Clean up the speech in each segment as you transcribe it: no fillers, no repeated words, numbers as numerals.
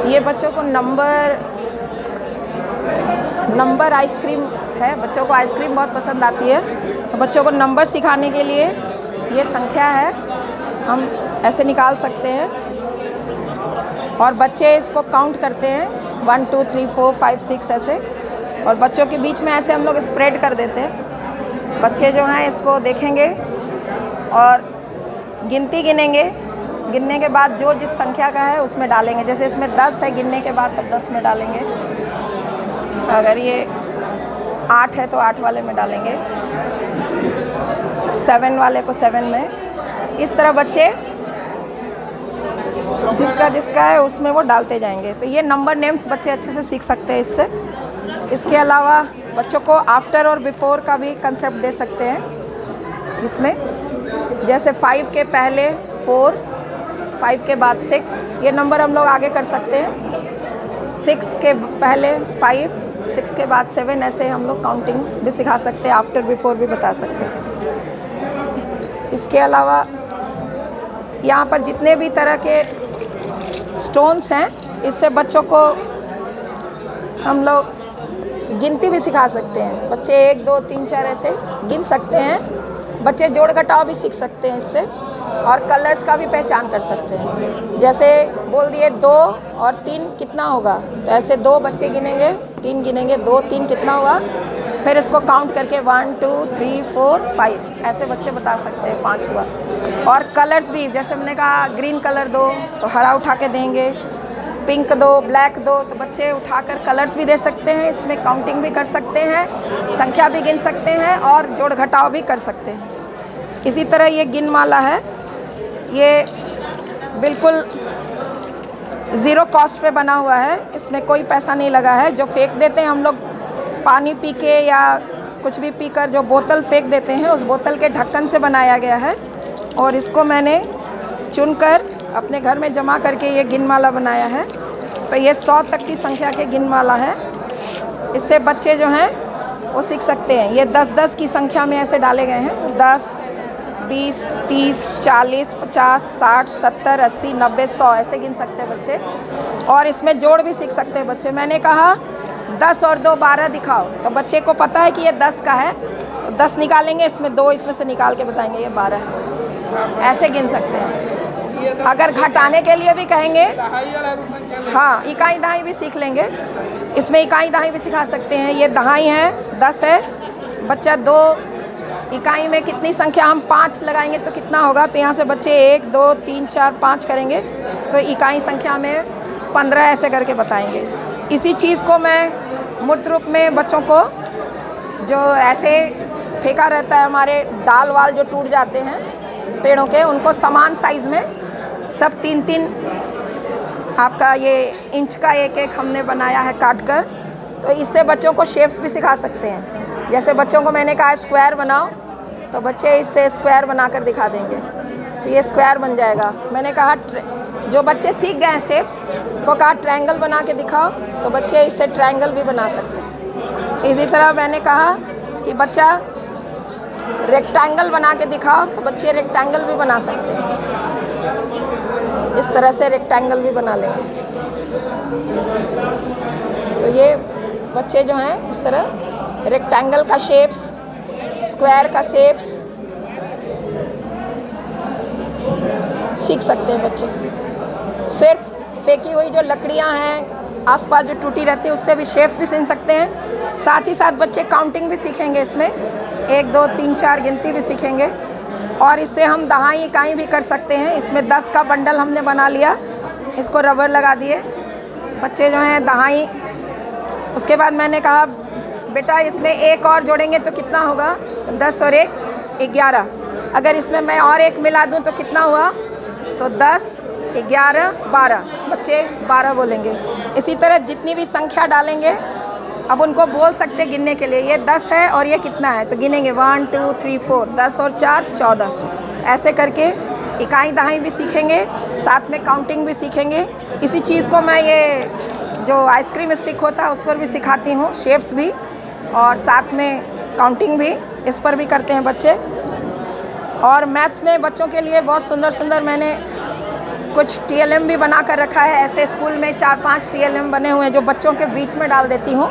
ये बच्चों को नंबर आइसक्रीम है। बच्चों को आइसक्रीम बहुत पसंद आती है, तो बच्चों को नंबर सिखाने के लिए ये संख्या है, हम ऐसे निकाल सकते हैं और बच्चे इसको काउंट करते हैं 1 2 3 4 5 6 ऐसे, और बच्चों के बीच में ऐसे हम लोग स्प्रेड कर देते हैं। बच्चे जो हैं इसको देखेंगे और गिनती गिनेंगे, गिनने के बाद जो जिस संख्या का है उसमें डालेंगे। जैसे इसमें 10 है, गिनने के बाद तब 10 में डालेंगे। अगर ये 8 है तो 8 वाले में डालेंगे, 7 वाले को 7 में। इस तरह बच्चे जिसका जिसका है उसमें वो डालते जाएंगे। तो ये नंबर नेम्स बच्चे अच्छे से सीख सकते हैं इससे। इसके अलावा बच्चों को आफ्टर और बिफोर का भी कंसेप्ट दे सकते हैं इसमें। जैसे 5 के पहले 4, 5 के बाद 6, ये नंबर हम लोग आगे कर सकते हैं। 6 के पहले 5, 6 के बाद 7, ऐसे हम लोग काउंटिंग भी सिखा सकते हैं, आफ्टर बिफोर भी बता सकते हैं। इसके अलावा यहाँ पर जितने भी तरह के स्टोन्स हैं, इससे बच्चों को हम लोग गिनती भी सिखा सकते हैं। बच्चे 1 2 3 4 ऐसे गिन सकते हैं। बच्चे जोड़ घटाव भी सीख सकते हैं इससे, और कलर्स का भी पहचान कर सकते हैं। जैसे बोल दिए 2 और 3 कितना होगा, तो ऐसे 2 बच्चे गिनेंगे, 3 गिनेंगे, 2 3 कितना हुआ, फिर इसको काउंट करके 1 2 3 4 5 ऐसे बच्चे बता सकते हैं 5 हुआ। और कलर्स भी, जैसे मैंने कहा ग्रीन कलर दो तो हरा उठा के देंगे, पिंक दो, ब्लैक दो, तो बच्चे उठाकर कलर्स भी दे सकते हैं। इसमें काउंटिंग भी कर सकते हैं, संख्या भी गिन सकते हैं और जोड़ घटाव भी कर सकते हैं। इसी तरह ये गिन माला है, ये बिल्कुल ज़ीरो कॉस्ट पे बना हुआ है, इसमें कोई पैसा नहीं लगा है। जो फेंक देते हैं हम लोग पानी पी के या कुछ भी पीकर, जो बोतल फेंक देते हैं, उस बोतल के ढक्कन से बनाया गया है। और इसको मैंने चुनकर अपने घर में जमा करके ये गिन माला बनाया है। तो ये 100 तक की संख्या के गिन माला है। इससे बच्चे जो हैं वो सीख सकते हैं। ये 10-10 की संख्या में ऐसे डाले गए हैं, 10 20 30 40 50 60 70 80 90 100 ऐसे गिन सकते हैं बच्चे। और इसमें जोड़ भी सीख सकते हैं बच्चे। मैंने कहा 10 और 2 12 दिखाओ, तो बच्चे को पता है कि ये 10 का है, 10 निकालेंगे, इसमें 2 इसमें से निकाल के बताएंगे ये 12 है। ऐसे गिन सकते हैं। अगर घटाने के लिए भी कहेंगे, हाँ, इकाई दहाई भी सीख लेंगे। इसमें इकाई दहाई भी सिखा सकते हैं। ये दहाई है, 10 है, बच्चा 2 इकाई में कितनी संख्या, हम 5 लगाएंगे तो कितना होगा, तो यहाँ से बच्चे 1 2 3 4 5 करेंगे, तो इकाई संख्या में 15 ऐसे करके बताएंगे। इसी चीज़ को मैं मूर्त रूप में बच्चों को, जो ऐसे फेंका रहता है, हमारे डाल वाल जो टूट जाते हैं पेड़ों के, उनको समान साइज़ में सब 3-3 आपका ये इंच का एक हमने बनाया है काट कर। तो इससे बच्चों को शेप्स भी सिखा सकते हैं। जैसे बच्चों को मैंने कहा स्क्वायर बनाओ, तो बच्चे इससे स्क्वायर बनाकर दिखा देंगे, तो ये स्क्वायर बन जाएगा। मैंने कहा जो बच्चे सीख गए हैं शेप्स, वो कहा ट्रायंगल बना के दिखाओ, तो बच्चे इससे ट्रायंगल भी बना सकते हैं। इसी तरह मैंने कहा कि बच्चा रेक्टेंगल बना के दिखाओ, तो बच्चे रेक्टेंगल भी बना सकते हैं। इस तरह से रेक्टेंगल भी बना लेंगे। तो ये बच्चे जो हैं इस तरह रेक्टेंगल का शेप्स, स्क्वायर का शेप्स सीख सकते हैं बच्चे। सिर्फ फेंकी हुई जो लकड़ियां हैं आसपास जो टूटी रहती है, उससे भी शेप्स भी सीख सकते हैं। साथ ही साथ बच्चे काउंटिंग भी सीखेंगे, इसमें 1 2 3 4 गिनती भी सीखेंगे। और इससे हम दहाई इकाई भी कर सकते हैं। इसमें 10 का बंडल हमने बना लिया, इसको रबर लगा दिए, बच्चे जो हैं दहाई। उसके बाद मैंने कहा बेटा इसमें 1 और जोड़ेंगे तो कितना होगा, तो 10 और 1 11। अगर इसमें मैं और 1 मिला दूं तो कितना हुआ, तो 10 11 12, बच्चे 12 बोलेंगे। इसी तरह जितनी भी संख्या डालेंगे, अब उनको बोल सकते गिनने के लिए, ये 10 है और ये कितना है, तो गिनेंगे 1 2 3 4, 10 और 4 14। ऐसे करके इकाई दहाई भी सीखेंगे, साथ में काउंटिंग भी सीखेंगे। इसी चीज़ को मैं ये जो आइसक्रीम स्टिक होता है उस पर भी सिखाती हूँ, शेप्स भी और साथ में काउंटिंग भी इस पर भी करते हैं बच्चे। और मैथ्स में बच्चों के लिए बहुत सुंदर सुंदर मैंने कुछ TLM भी बना कर रखा है। ऐसे स्कूल में 4-5 TLM बने हुए हैं जो बच्चों के बीच में डाल देती हूँ,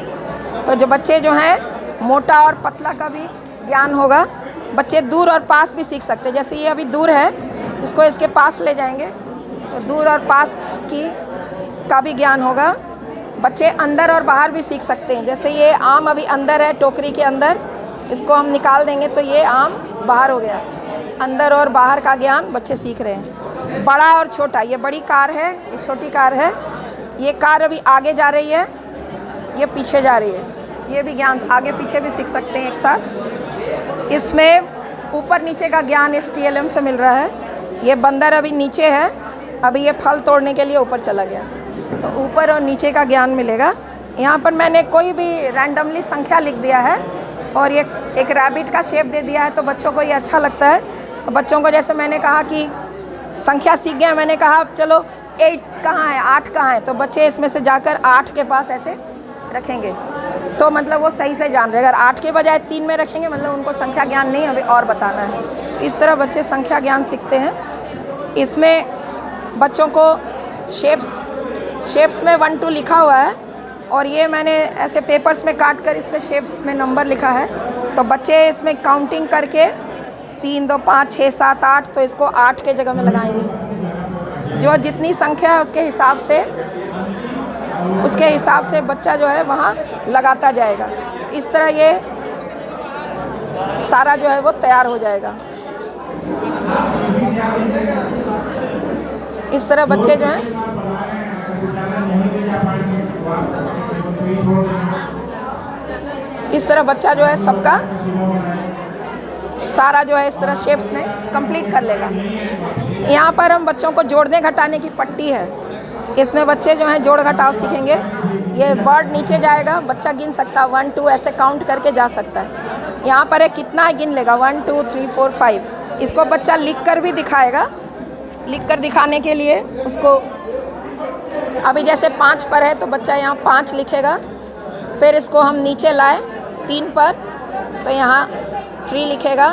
तो जो बच्चे जो हैं मोटा और पतला का भी ज्ञान होगा। बच्चे दूर और पास भी सीख सकते हैं। जैसे ये अभी दूर है, इसको इसके पास ले जाएंगे तो दूर और पास की का भी ज्ञान होगा। बच्चे अंदर और बाहर भी सीख सकते हैं। जैसे ये आम अभी अंदर है टोकरी के अंदर, इसको हम निकाल देंगे तो ये आम बाहर हो गया। अंदर और बाहर का ज्ञान बच्चे सीख रहे हैं। बड़ा और छोटा, ये बड़ी कार है, ये छोटी कार है। ये कार अभी आगे जा रही है, ये पीछे जा रही है। ये भी ज्ञान आगे पीछे भी सीख सकते हैं एक साथ। इसमें ऊपर नीचे का ज्ञान इस TLM से मिल रहा है। ये बंदर अभी नीचे है, अभी ये फल तोड़ने के लिए ऊपर चला गया, तो ऊपर और नीचे का ज्ञान मिलेगा। यहाँ पर मैंने कोई भी रैंडमली संख्या लिख दिया है और ये एक रैबिट का शेप दे दिया है, तो बच्चों को ये अच्छा लगता है। बच्चों को जैसे मैंने कहा कि संख्या सीख गए, मैंने कहा चलो 8 कहाँ है, 8 कहाँ है, तो बच्चे इसमें से जाकर 8 के पास ऐसे रखेंगे, तो मतलब वो सही से जान रहे। अगर 8 के बजाय 3 में रखेंगे मतलब उनको संख्या ज्ञान नहीं अभी और बताना है। तो इस तरह बच्चे संख्या ज्ञान सीखते हैं। इसमें बच्चों को शेप्स में 1 2 लिखा हुआ है और ये मैंने ऐसे पेपर्स में काट कर इसमें शेप्स में नंबर लिखा है, तो बच्चे इसमें काउंटिंग करके 3 2 5 6 7 8, तो इसको 8 के जगह में लगाएंगे। जो जितनी संख्या है उसके हिसाब से बच्चा जो है वहाँ लगाता जाएगा। इस तरह ये सारा जो है वो तैयार हो जाएगा। इस तरह बच्चे जो हैं इस तरह बच्चा जो है सबका सारा जो है इस तरह शेप्स में कंप्लीट कर लेगा। यहाँ पर हम बच्चों को जोड़ने घटाने की पट्टी है, इसमें बच्चे जो हैं जोड़ घटाव सीखेंगे। ये बर्ड नीचे जाएगा, बच्चा गिन सकता है 1 2 ऐसे काउंट करके जा सकता है। यहाँ पर है कितना है गिन लेगा 1 2 3 4 5। इसको बच्चा लिख कर भी दिखाएगा। लिख कर दिखाने के लिए उसको अभी जैसे 5 पर है तो बच्चा यहाँ 5 लिखेगा, फिर इसको हम नीचे लाए 3 पर तो यहाँ 3 लिखेगा।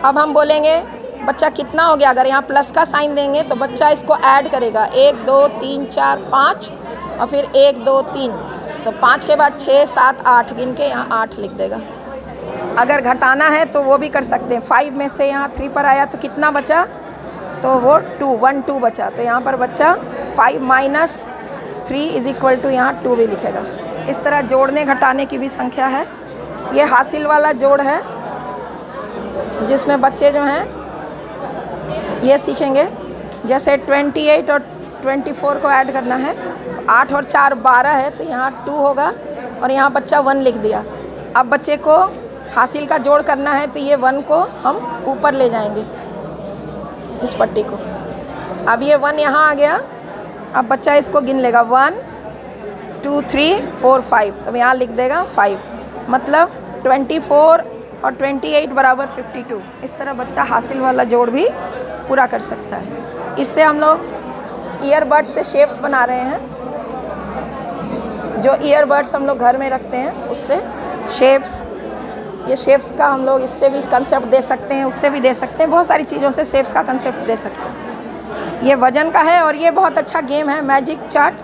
अब हम बोलेंगे बच्चा कितना हो गया, अगर यहाँ प्लस का साइन देंगे तो बच्चा इसको ऐड करेगा 1 2 3 4 5 और फिर 1 2 3, तो 5 के बाद 6 7 8 गिन के यहाँ 8 लिख देगा। अगर घटाना है तो वो भी कर सकते हैं। 5 में से यहाँ 3 पर आया तो कितना बचा, तो वो 1 2 बचा, तो यहाँ पर बच्चा 5 माइनस 3 इज इक्वल टू यहाँ 2 भी लिखेगा। इस तरह जोड़ने घटाने की भी संख्या है। ये हासिल वाला जोड़ है जिसमें बच्चे जो हैं ये सीखेंगे। जैसे 28 और 24 को ऐड करना है, 8 और 4 12 है, तो यहाँ 2 होगा और यहाँ बच्चा 1 लिख दिया। अब बच्चे को हासिल का जोड़ करना है तो ये 1 को हम ऊपर ले जाएंगे इस पट्टी को। अब ये 1 यहाँ आ गया, अब बच्चा इसको गिन लेगा 1 2 3 4 5, तो यहाँ लिख देगा 5, मतलब 24 और 28 बराबर 52। इस तरह बच्चा हासिल वाला जोड़ भी पूरा कर सकता है। इससे हम लोग ईयरबड से शेप्स बना रहे हैं। जो ईयरबड्स हम लोग घर में रखते हैं उससे शेप्स, ये शेप्स का हम लोग इससे भी कंसेप्ट दे सकते हैं, उससे भी दे सकते हैं, बहुत सारी चीज़ों से शेप्स का कंसेप्ट दे सकते हैं। ये वजन का है और ये बहुत अच्छा गेम है मैजिक चार्ट।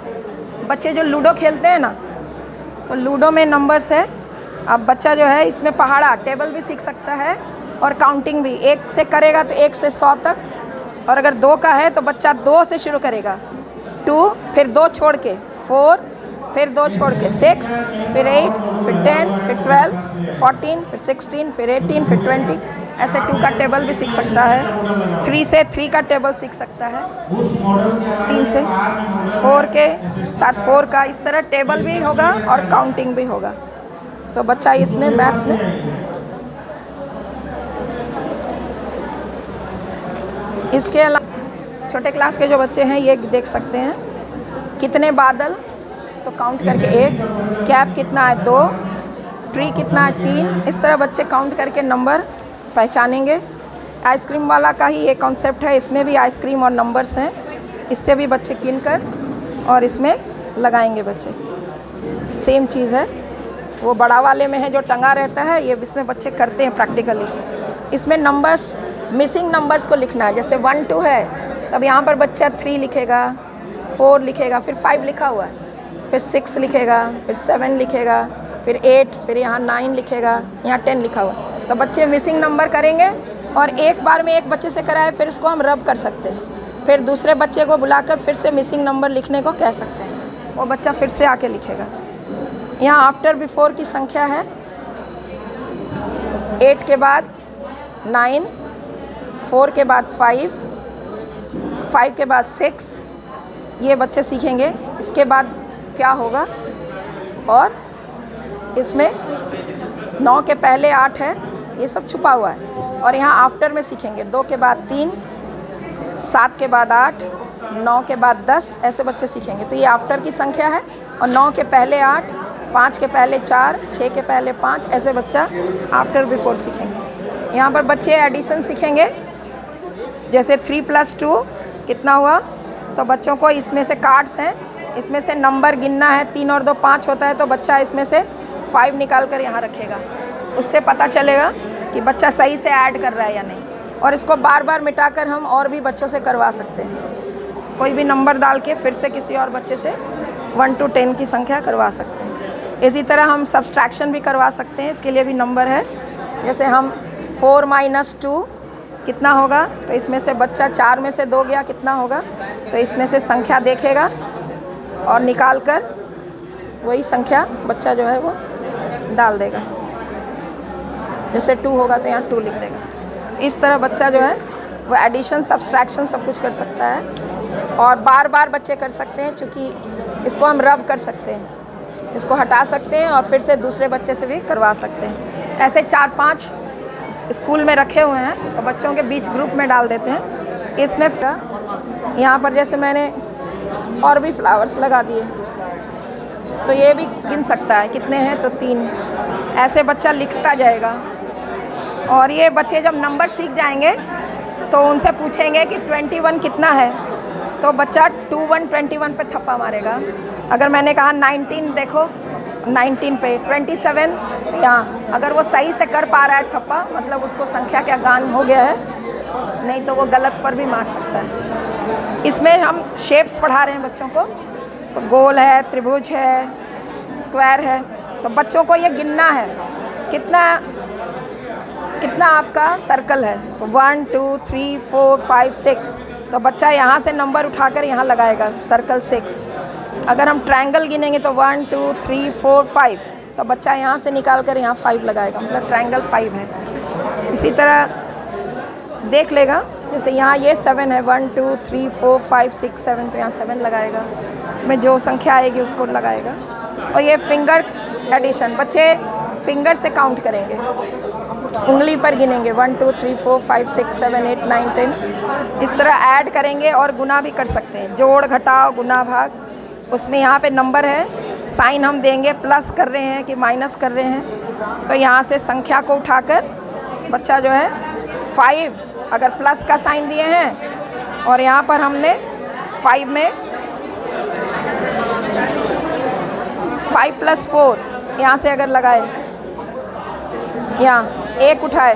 बच्चे जो लूडो खेलते हैं ना, तो लूडो में नंबर्स है। अब बच्चा जो है इसमें पहाड़ा टेबल भी सीख सकता है और काउंटिंग भी। 1 से करेगा तो 1 से 100 तक, और अगर 2 का है तो बच्चा 2 से शुरू करेगा, 2 फिर 2 छोड़ के 4, फिर 2 छोड़ के 6, फिर 8, फिर 10, फिर 12, 14, फिर 16, फिर 18, फिर 20। ऐसे 2 का टेबल भी सीख सकता है। 3 से 3 का टेबल सीख सकता है, 3 से 4 के साथ 4 का। इस तरह टेबल भी होगा और काउंटिंग भी होगा। तो बच्चा इसमें मैथ्स में इसके अलावा छोटे क्लास के जो बच्चे हैं ये देख सकते हैं कितने बादल, तो काउंट करके 1, कैप कितना है 2, ट्री कितना है 3। इस तरह बच्चे काउंट करके नंबर पहचानेंगे। आइसक्रीम वाला का ही ये कॉन्सेप्ट है, इसमें भी आइसक्रीम और नंबर्स हैं। इससे भी बच्चे गिन कर और इसमें लगाएंगे बच्चे। सेम चीज़ है, वो बड़ा वाले में है जो टंगा रहता है, ये इसमें बच्चे करते हैं प्रैक्टिकली। इसमें नंबर्स, मिसिंग नंबर्स को लिखना है। जैसे 1 2 है तब यहाँ पर बच्चा 3 लिखेगा, 4 लिखेगा, फिर 5 लिखा हुआ है, फिर 6 लिखेगा, फिर 7 लिखेगा, फिर 8, फिर यहाँ 9 लिखेगा, यहाँ 10 लिखा हुआ है। तो बच्चे मिसिंग नंबर करेंगे और एक बार में एक बच्चे से कराए फिर इसको हम रब कर सकते हैं। फिर दूसरे बच्चे को बुलाकर फिर से मिसिंग नंबर लिखने को कह सकते हैं, वो बच्चा फिर से आके लिखेगा। यहाँ आफ्टर बिफोर की संख्या है 8 के बाद 9, 4 के बाद 5, 5 के बाद 6, ये बच्चे सीखेंगे। इसके बाद क्या होगा, और इसमें 9 के पहले 8 है, ये सब छुपा हुआ है। और यहाँ आफ्टर में सीखेंगे 2 के बाद 3, 7 के बाद 8, 9 के बाद 10, ऐसे बच्चे सीखेंगे। तो ये आफ्टर की संख्या है, और 9 के पहले 8, 5 के पहले 4, 6 के पहले 5, ऐसे बच्चा आफ्टर बिफोर सीखेंगे। यहाँ पर बच्चे एडिशन सीखेंगे, जैसे 3 + 2 कितना हुआ। तो बच्चों को इसमें से कार्ड्स हैं, इसमें से नंबर गिनना है। 3 और 2 5 होता है, तो बच्चा इसमें से 5 निकाल कर यहाँ रखेगा। उससे पता चलेगा कि बच्चा सही से ऐड कर रहा है या नहीं। और इसको बार बार मिटाकर हम और भी बच्चों से करवा सकते हैं। कोई भी नंबर डाल के फिर से किसी और बच्चे से 1 to 10 की संख्या करवा सकते हैं। इसी तरह हम सब्सट्रैक्शन भी करवा सकते हैं, इसके लिए भी नंबर है। जैसे हम 4 - 2 कितना होगा, तो इसमें से बच्चा 4 में से 2 गया, कितना होगा, तो इसमें से संख्या देखेगा और निकाल कर वही संख्या बच्चा जो है वो डाल देगा। जैसे 2 होगा तो यहाँ 2 लिख देगा। इस तरह बच्चा जो है वो एडिशन, सब्सट्रैक्शन सब कुछ कर सकता है। और बार बार बच्चे कर सकते हैं, क्योंकि इसको हम रब कर सकते हैं, इसको हटा सकते हैं और फिर से दूसरे बच्चे से भी करवा सकते हैं। ऐसे 4-5 स्कूल में रखे हुए हैं, तो बच्चों के बीच ग्रुप में डाल देते हैं। इसमें यहाँ पर जैसे मैंने और भी फ्लावर्स लगा दिए, तो ये भी गिन सकता है कितने हैं, तो 3। ऐसे बच्चा लिखता जाएगा। और ये बच्चे जब नंबर सीख जाएंगे तो उनसे पूछेंगे कि 21 कितना है, तो बच्चा 21 21 पे थप्पा मारेगा। अगर मैंने कहा 19 देखो, 19 पे 27 यहाँ, अगर वो सही से कर पा रहा है थप्पा, मतलब उसको संख्या का ज्ञान हो गया है, नहीं तो वो गलत पर भी मार सकता है। इसमें हम शेप्स पढ़ा रहे हैं बच्चों को, तो गोल है, त्रिभुज है, स्क्वायर है। तो बच्चों को ये गिनना है कितना आपका सर्कल है। तो 1 2 3 4 5 6, तो बच्चा यहाँ से नंबर उठाकर यहाँ लगाएगा सर्कल 6। अगर हम ट्रायंगल गिनेंगे तो 1 2 3 4 5, तो बच्चा यहाँ से निकाल कर यहाँ 5 लगाएगा, मतलब ट्रायंगल 5 है। इसी तरह देख लेगा, जैसे यहाँ ये 7 है, 1 2 3 4 5 6 7, तो यहाँ 7 लगाएगा। इसमें जो संख्या आएगी उसको लगाएगा। और ये फिंगर एडिशन, बच्चे फिंगर से काउंट करेंगे, उंगली पर गिनेंगे 1 2 3 4 5 6 7 8 9 10। इस तरह ऐड करेंगे और गुना भी कर सकते हैं, जोड़ घटाव गुना भाग। उसमें यहाँ पे नंबर है, साइन हम देंगे, प्लस कर रहे हैं कि माइनस कर रहे हैं। तो यहाँ से संख्या को उठाकर बच्चा जो है 5, अगर प्लस का साइन दिए हैं और यहाँ पर हमने 5 में 5 + 4 यहाँ से अगर लगाए, यहाँ 1 उठाए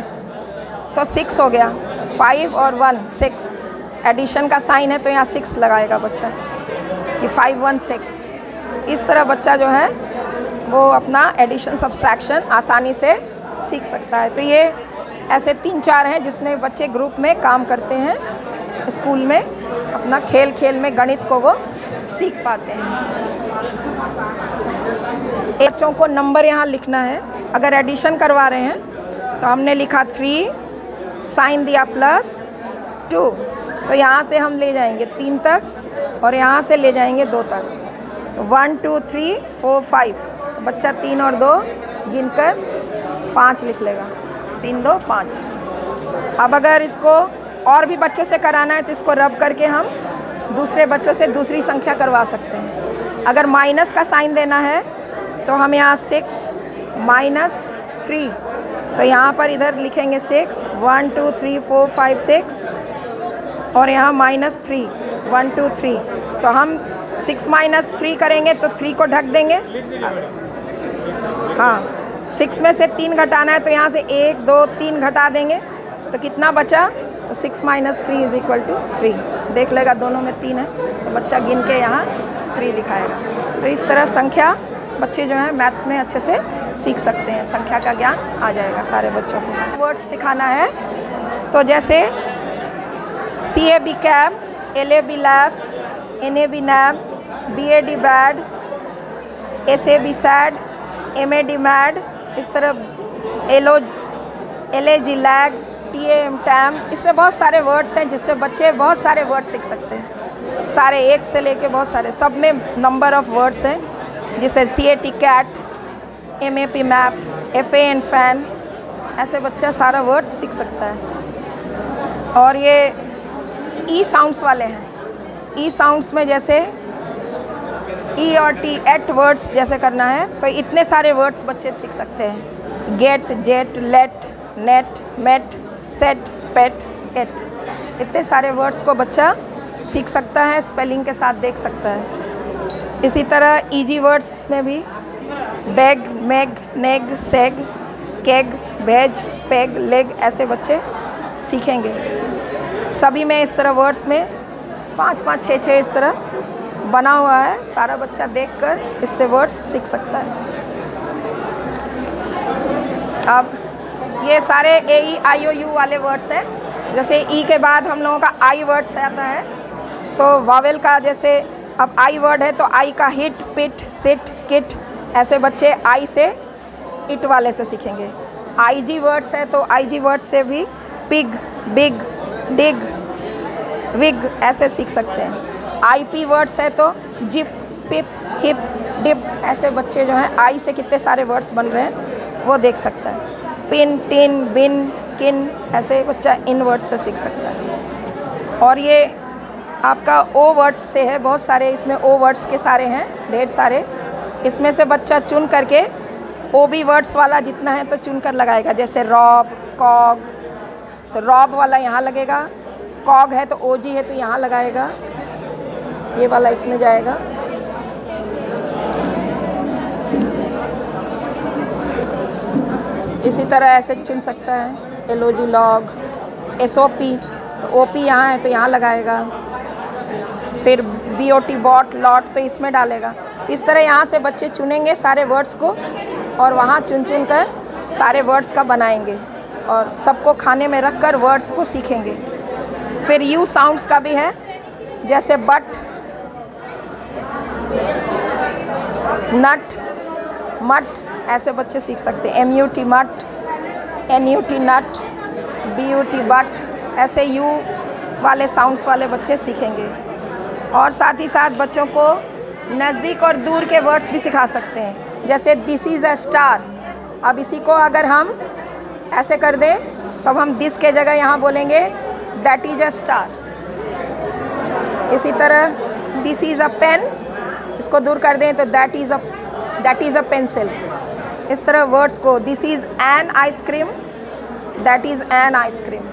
तो 6 हो गया। 5 और 1 6, एडिशन का साइन है तो यहाँ 6 लगाएगा बच्चा कि 5 1 6। इस तरह बच्चा जो है वो अपना एडिशन सब्सट्रैक्शन आसानी से सीख सकता है। तो ये ऐसे 3-4 हैं जिसमें बच्चे ग्रुप में काम करते हैं, स्कूल में अपना खेल खेल में गणित को वो सीख पाते हैं। बच्चों को नंबर यहाँ लिखना है। अगर एडिशन करवा रहे हैं तो हमने लिखा 3, साइन दिया +2, तो यहाँ से हम ले जाएंगे 3 तक और यहाँ से ले जाएंगे 2 तक। तो 1 2 3 4 5, तो बच्चा 3 और 2 गिनकर 5 लिख लेगा, 3 2 5। अब अगर इसको और भी बच्चों से कराना है तो इसको रब करके हम दूसरे बच्चों से दूसरी संख्या करवा सकते हैं। अगर माइनस का साइन देना है तो हम यहाँ 6 - 3, तो यहाँ पर इधर लिखेंगे 6 1 2 3 4 5 6 और यहाँ -3 1 2 3। तो हम 6 - 3 करेंगे तो 3 को ढक देंगे। हाँ, 6 में से 3 घटाना है तो यहाँ से 1 2 3 घटा देंगे, तो कितना बचा, तो 6 - 3 = 3। देख लेगा दोनों में 3 है तो बच्चा गिन के यहाँ 3 दिखाएगा। तो इस तरह संख्या बच्चे जो हैं मैथ्स में अच्छे से सीख सकते हैं, संख्या का ज्ञान आ जाएगा सारे बच्चों को। वर्ड्स सिखाना है तो जैसे CAB cab, LAB lab, NAB नैब, BAD bad, SAB sad, MAD mad, इस तरह LAG लैग, TAM टैम, इसमें बहुत सारे वर्ड्स हैं जिससे बच्चे बहुत सारे वर्ड सीख सकते हैं। सारे एक से लेके बहुत सारे, सब में नंबर ऑफ वर्ड्स हैं, जैसे CAT cat, MAP map, FAN fan, ऐसे बच्चा सारा वर्ड सीख सकता है। और ये ई साउंड्स वाले हैं, ई साउंड्स में जैसे E और T एट वर्ड्स जैसे करना है तो इतने सारे वर्ड्स बच्चे सीख सकते हैं। Get, jet, let, net, met, set, pet, at, इतने सारे वर्ड्स को बच्चा सीख सकता है, स्पेलिंग के साथ देख सकता है। इसी तरह ईजी वर्ड्स में भी बैग, मैग, नेग, सेग, केग, भेज, पेग, लेग, ऐसे बच्चे सीखेंगे। सभी में इस तरह वर्ड्स में 5-5, 6-6 इस तरह बना हुआ है, सारा बच्चा देखकर इससे वर्ड्स सीख सकता है। अब ये सारे AEIOU वाले वर्ड्स हैं। जैसे ई के बाद हम लोगों का आई वर्ड्स आता है, तो वावेल का जैसे अब आई वर्ड है तो आई का हिट, पिट, सिट, किट, ऐसे बच्चे आई से इट वाले से सीखेंगे। IG वर्ड्स है तो IG वर्ड से भी पिग, बिग, डिग, विग, ऐसे सीख सकते हैं। IP वर्ड्स है तो जिप, पिप, हिप, डिप, ऐसे बच्चे जो हैं आई से कितने सारे वर्ड्स बन रहे हैं वो देख सकता है। पिन, टिन, बिन, किन, ऐसे बच्चा इन वर्ड्स से सीख सकता है। और ये आपका O वर्ड्स से है, बहुत सारे इसमें O वर्ड्स के सारे हैं, ढेर सारे। इसमें से बच्चा चुन करके OB वर्ड्स वाला जितना है तो चुन कर लगाएगा। जैसे रॉब, कॉग, तो रॉब वाला यहाँ लगेगा, कॉग है तो OG है तो यहाँ लगाएगा, ये वाला इसमें जाएगा। इसी तरह ऐसे चुन सकता है। LOG लॉग, SOP, तो OP यहाँ है तो यहाँ लगाएगा। फिर BOT बॉट, लॉट, तो इसमें डालेगा। इस तरह यहाँ से बच्चे चुनेंगे सारे वर्ड्स को और वहाँ चुन चुन कर सारे वर्ड्स का बनाएंगे और सबको खाने में रख कर वर्ड्स को सीखेंगे। फिर U साउंड्स का भी है, जैसे बट, नट, मट, ऐसे बच्चे सीख सकते हैं। MUT मट, NUT नट, BUT बट, ऐसे U वाले साउंड्स वाले बच्चे सीखेंगे। और साथ ही साथ बच्चों को नज़दीक और दूर के वर्ड्स भी सिखा सकते हैं। जैसे दिस इज़ अ स्टार, अब इसी को अगर हम ऐसे कर दें तब हम दिस के जगह यहाँ बोलेंगे दैट इज़ अ स्टार। इसी तरह दिस इज़ अ पेन, इसको दूर कर दें तो दैट इज़ अ पेंसिल। इस तरह वर्ड्स को this is an ice cream, that is an ice cream,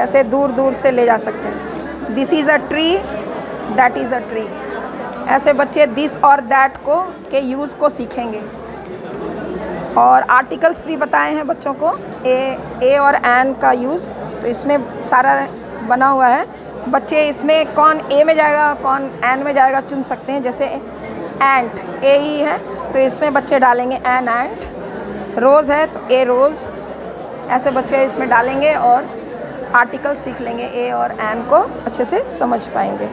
ऐसे दूर दूर से ले जा सकते हैं। This is a tree, that is a tree, ऐसे बच्चे दिस और दैट को के यूज़ को सीखेंगे। और आर्टिकल्स भी बताए हैं बच्चों को, ए और एन का यूज़, तो इसमें सारा बना हुआ है। बच्चे इसमें कौन ए में जाएगा कौन एन में जाएगा चुन सकते हैं। जैसे एंट, ए ही है तो इसमें बच्चे डालेंगे एन एंट। रोज़ है तो ए रोज़, ऐसे बच्चे इसमें डालेंगे और आर्टिकल सीख लेंगे, ए और एन को अच्छे से समझ पाएंगे।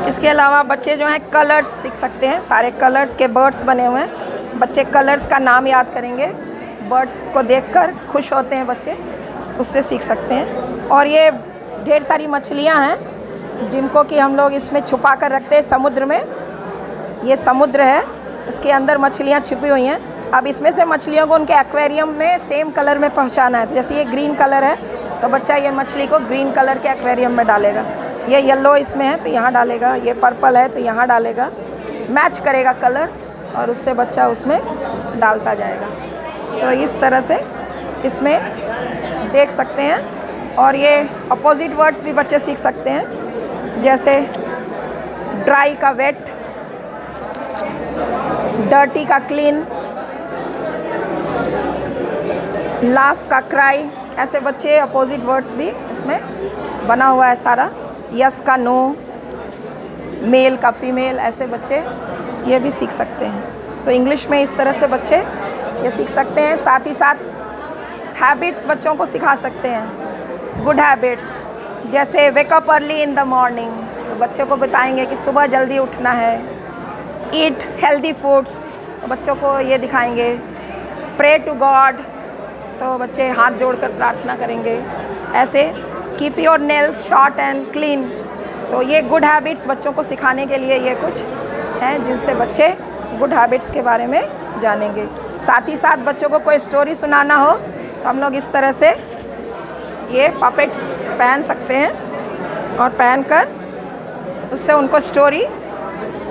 इसके अलावा बच्चे जो हैं कलर्स सीख सकते हैं, सारे कलर्स के बर्ड्स बने हुए हैं, बच्चे कलर्स का नाम याद करेंगे, बर्ड्स को देखकर खुश होते हैं बच्चे, उससे सीख सकते हैं। और ये ढेर सारी मछलियाँ हैं जिनको कि हम लोग इसमें छुपा कर रखते हैं समुद्र में। ये समुद्र है, इसके अंदर मछलियाँ छुपी हुई हैं। अब इसमें से मछलियों को उनके एक्वेरियम में सेम कलर में पहुँचाना है। तो जैसे ये ग्रीन कलर है तो बच्चा ये मछली को ग्रीन कलर के एक्वेरियम में डालेगा। ये येलो इसमें है तो यहाँ डालेगा, ये पर्पल है तो यहाँ डालेगा, मैच करेगा कलर और उससे बच्चा उसमें डालता जाएगा। तो इस तरह से इसमें देख सकते हैं। और ये अपोजिट वर्ड्स भी बच्चे सीख सकते हैं, जैसे ड्राई का वेट, डर्टी का क्लीन, लाफ का क्राई, ऐसे बच्चे अपोजिट वर्ड्स भी इसमें बना हुआ है सारा, यस का नो, मेल का फीमेल, ऐसे बच्चे ये भी सीख सकते हैं। तो इंग्लिश में इस तरह से बच्चे ये सीख सकते हैं। साथ ही साथ हैबिट्स बच्चों को सिखा सकते हैं, गुड हैबिट्स, जैसे wake up early in the morning, तो बच्चों को बताएंगे कि सुबह जल्दी उठना है। ईट हेल्दी फूड्स, तो बच्चों को ये दिखाएंगे। प्रे टू गॉड, तो बच्चे हाथ जोड़कर प्रार्थना करेंगे। ऐसे keep your nails short and clean, तो ये गुड हैबिट्स बच्चों को सिखाने के लिए ये कुछ हैं जिनसे बच्चे गुड हैबिट्स के बारे में जानेंगे। साथ ही साथ बच्चों को कोई स्टोरी सुनाना हो तो हम लोग इस तरह से ये पपेट्स पहन सकते हैं और पहन कर उससे उनको स्टोरी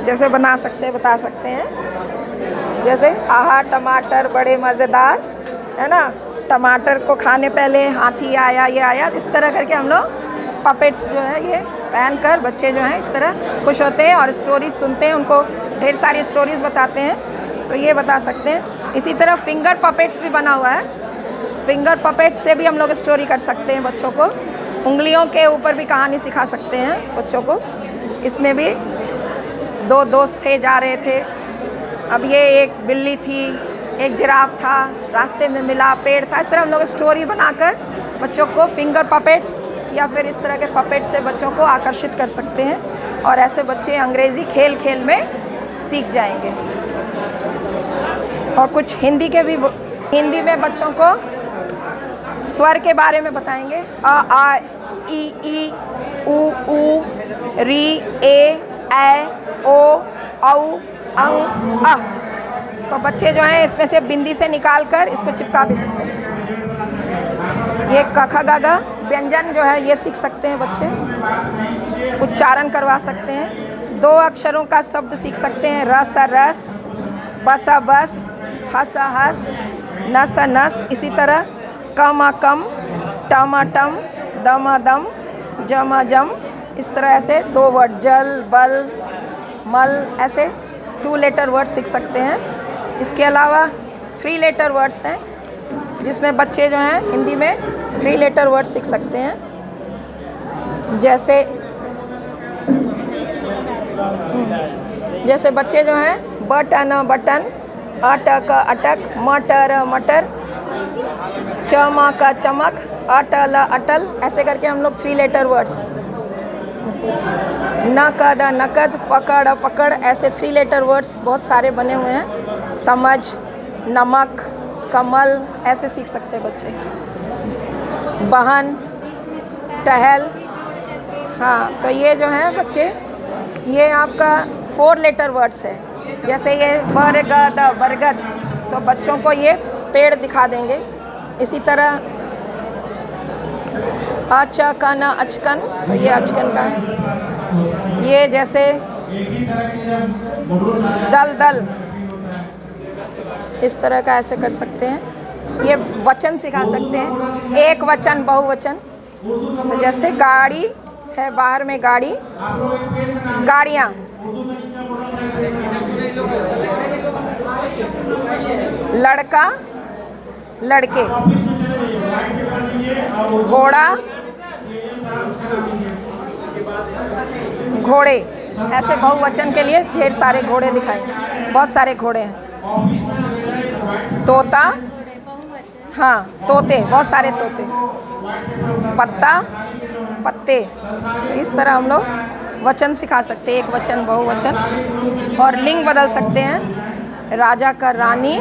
जैसे बना सकते हैं, बता सकते हैं। जैसे आहा टमाटर बड़े मज़ेदार, है ना, टमाटर को खाने पहले हाथी आया, ये आया। इस तरह करके हम लोग पपेट्स जो है ये पहन कर बच्चे जो हैं इस तरह खुश होते हैं और स्टोरीज सुनते हैं, उनको ढेर सारी स्टोरीज बताते हैं, तो ये बता सकते हैं। इसी तरह फिंगर पपेट्स भी बना हुआ है। फिंगर पपेट्स से भी हम लोग स्टोरी कर सकते हैं बच्चों को। उंगलियों के ऊपर भी कहानी सिखा सकते हैं बच्चों को। इसमें भी दो दोस्त थे, जा रहे थे, अब ये एक बिल्ली थी, एक जिराफ था, रास्ते में मिला, पेड़ था। इस तरह हम लोग स्टोरी बनाकर बच्चों को फिंगर पपेट्स या फिर इस तरह के पपेट से बच्चों को आकर्षित कर सकते हैं और ऐसे बच्चे अंग्रेज़ी खेल खेल में सीख जाएंगे। और कुछ हिंदी के भी, हिंदी में बच्चों को स्वर के बारे में बताएंगे। अ आ ई उ ऊ री ए ओ औ अंग अ, तो बच्चे जो हैं इसमें से बिंदी से निकाल कर इसको चिपका भी सकते हैं। ये क ख ग घ व्यंजन जो है ये सीख सकते हैं बच्चे, उच्चारण करवा सकते हैं। 2 अक्षरों का शब्द सीख सकते हैं, रस रस, बस बस, हस हस, नस नस। इसी तरह कम कम, टम टम, दम दम, जम जम। इस तरह ऐसे 2 वर्ड, जल बल मल, ऐसे 2 लेटर वर्ड सीख सकते हैं। इसके अलावा 3 लेटर वर्ड्स हैं जिसमें बच्चे जो हैं हिंदी में 3 लेटर वर्ड सीख सकते हैं। जैसे बच्चे जो हैं बटन बटन, अटक अटक, मटर मटर, चमक चमक, अटल अटल, ऐसे करके हम लोग 3 लेटर वर्ड्स। नकद नकद, पकड़ पकड़, ऐसे 3 लेटर वर्ड्स बहुत सारे बने हुए हैं। समझ, नमक, कमल, ऐसे सीख सकते हैं बच्चे। बहन, टहल, हाँ, तो ये जो है बच्चे, ये आपका 4 लेटर वर्ड्स है। जैसे ये बरगद बरगद, तो बच्चों को ये पेड़ दिखा देंगे। इसी तरह अचकन अचकन, तो ये अचकन का है। ये जैसे दल दल, इस तरह का ऐसे कर सकते हैं। ये वचन सिखा सकते हैं, एक वचन बहुवचन। तो जैसे गाड़ी है, बाहर में गाड़ी, गाड़ियाँ। लड़का लड़के, घोड़ा घोड़े, ऐसे बहुवचन के लिए ढेर सारे घोड़े दिखाएंगे, बहुत सारे घोड़े हैं। तोता, हाँ तोते, बहुत सारे तोते। पत्ता पत्ते, तो इस तरह हम लोग वचन सिखा सकते हैं, एक वचन बहुवचन। और लिंग बदल सकते हैं, राजा का रानी,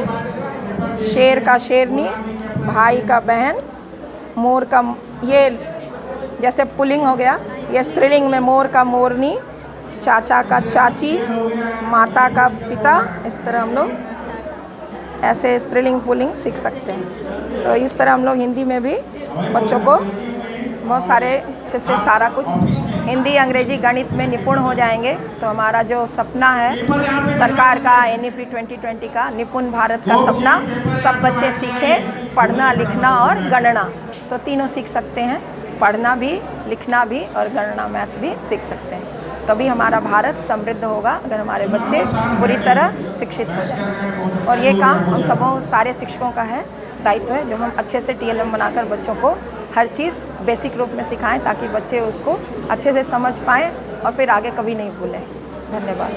शेर का शेरनी, भाई का बहन, मोर का, ये जैसे पुल्लिंग हो गया, ये स्त्रीलिंग में मोर का मोरनी, चाचा का चाची, माता का पिता। इस तरह हम लोग ऐसे स्त्रीलिंग पुल्लिंग सीख सकते हैं। तो इस तरह हम लोग हिंदी में भी बच्चों को बहुत सारे अच्छे से सारा कुछ हिंदी अंग्रेजी गणित में निपुण हो जाएंगे। तो हमारा जो सपना है सरकार का, NEP 2020 का, निपुण भारत का सपना, सब बच्चे सीखें पढ़ना लिखना और गणना। तो तीनों सीख सकते हैं, पढ़ना भी, लिखना भी और गणना मैथ्स भी सीख सकते हैं। तभी हमारा भारत समृद्ध होगा, अगर हमारे बच्चे पूरी तरह शिक्षित हो जाएं। और ये काम हम सबों सारे शिक्षकों का है, दायित्व है, जो हम अच्छे से TLM बनाकर बच्चों को हर चीज़ बेसिक रूप में सिखाएं ताकि बच्चे उसको अच्छे से समझ पाएँ और फिर आगे कभी नहीं भूलें। धन्यवाद।